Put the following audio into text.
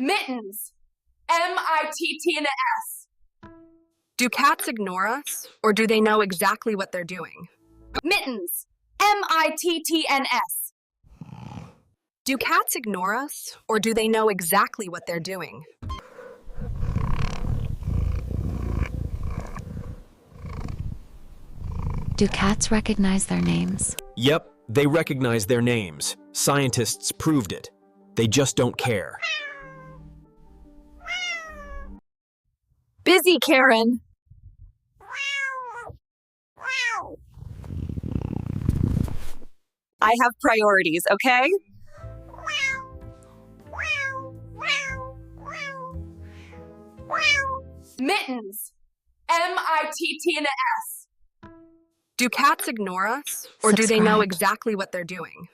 Mittens. M-I-T-T-N-S. Do cats ignore us, or do they know exactly what they're doing? Mittens. M-I-T-T-N-S. Do cats ignore us, or do they know exactly what they're doing? Do cats recognize their names? Yep, they recognize their names. Scientists proved it. They just don't care. Busy, Karen. I have priorities, okay? Mittens. M-I-T-T-N-S. Do cats ignore us, or do they know exactly what they're doing?